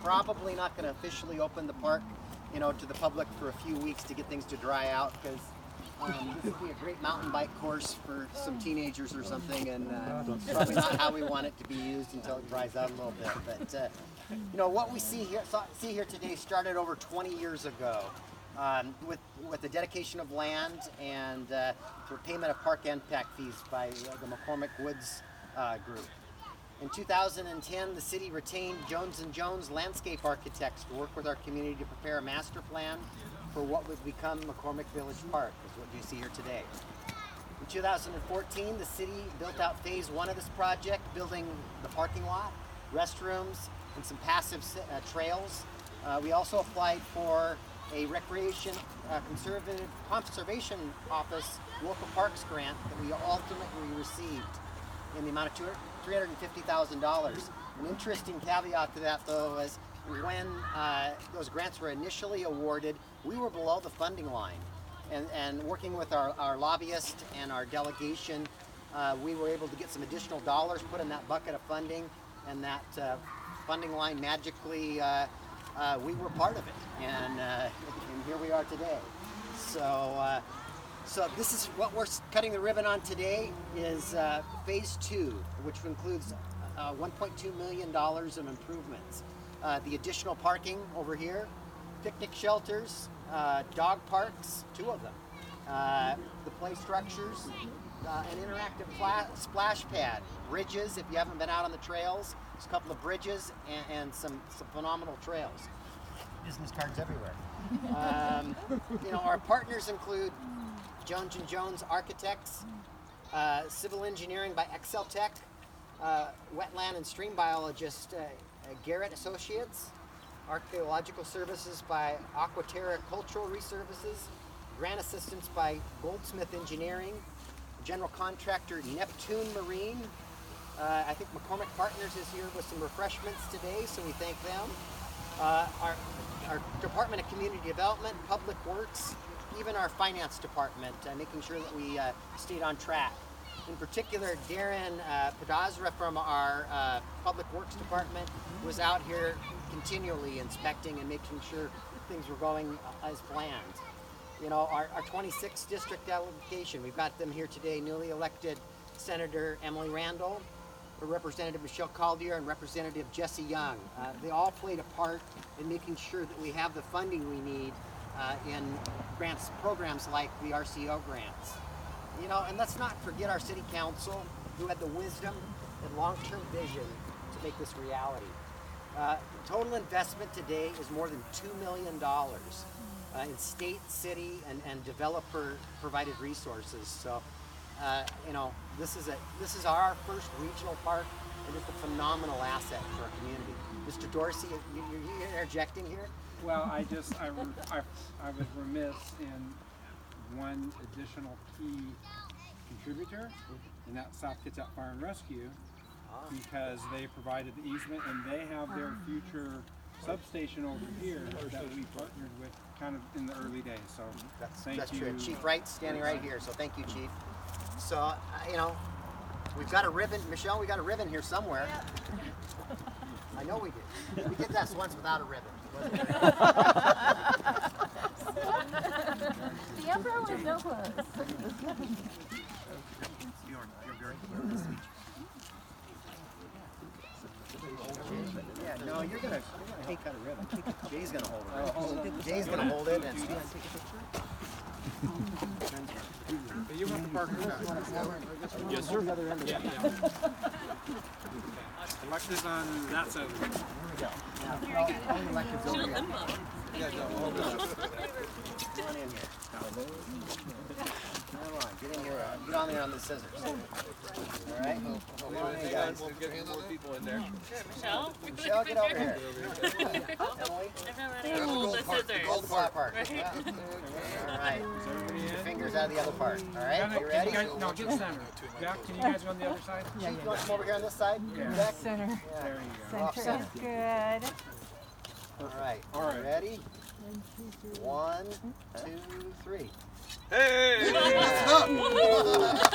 probably not going to officially open the park, to the public for a few weeks to get things to dry out, because this would be a great mountain bike course for some teenagers or something, and probably not how we want it to be used until it dries out a little bit. But what we see here today started over 20 years ago with the dedication of land and for payment of park impact fees by the McCormick Woods group. In 2010, the city retained Jones & Jones landscape architects to work with our community to prepare a master plan for what would become McCormick Village Park, is what you see here today. In 2014, the city built out phase 1 of this project, building the parking lot, restrooms, and some passive trails. We also applied for a recreation conservation office local parks grant that we ultimately received in the amount of $350,000. An interesting caveat to that, though, is when those grants were initially awarded, we were below the funding line. And working with our lobbyist and our delegation, we were able to get some additional dollars put in that bucket of funding, and that funding line magically, we were part of it. And here we are today. So this is what we're cutting the ribbon on today, is phase 2, which includes $1.2 million of improvements. The additional parking over here, picnic shelters, dog parks, 2 of them, the play structures, an interactive splash pad, bridges if you haven't been out on the trails. There's a couple of bridges and some phenomenal trails. Business cards everywhere. Our partners include Jones & Jones Architects, Civil Engineering by Excel Tech, Wetland and Stream Biologist Garrett Associates, Archaeological Services by Aquaterra Cultural Reservices, Grant Assistance by Goldsmith Engineering, General Contractor Neptune Marine. I think McCormick Partners is here with some refreshments today, so we thank them. Our Department of Community Development, Public Works, even our Finance Department, making sure that we stayed on track. In particular, Darren Putaansuu from our Public Works Department was out here continually inspecting and making sure things were going as planned. Our 26th district delegation, we've got them here today, newly elected Senator Emily Randall, Representative Michelle Caldier, and Representative Jesse Young. They all played a part in making sure that we have the funding we need in programs like the RCO grants. And let's not forget our city council, who had the wisdom and long-term vision to make this reality. Total investment today is more than $2 million in state, city, and developer-provided resources. So, this is our first regional park, and it's a phenomenal asset for our community. Mr. Dorsey, you're interjecting here? Well, I was remiss in one additional key contributor, and that's South Kitsap Fire and Rescue, because they provided the easement and they have their future substation over here that we partnered with kind of in the early days. So that's true. Chief Wright's standing right here, so thank you, Chief. So, we've got a ribbon. Michelle, we got a ribbon here somewhere. I know we did. We did this once without a ribbon. The emperor was no clothes. Yeah, no, you're gonna cut a ribbon. Jay's gonna hold it. Jay's gonna hold it. And you want the park back? Yes, sir. Yeah. Elected on that side. elected's over here. Come on in here. Come on, get in here. Get on there on the scissors. All right? Come on in, guys. We'll get more people in there. Michelle? Michelle, get over here. Emily? Hold the scissors. Hold the flat part. Yeah. All right. Get your fingers out of the other part. All right? You ready? No, get center. Jack, can you guys go on the other side? Yeah, you want to come over here on this side? Yeah. Back? Center. Yeah. There you go. Off Center center. is good. All right. All right. Ready? 1, 2, 3. Hey!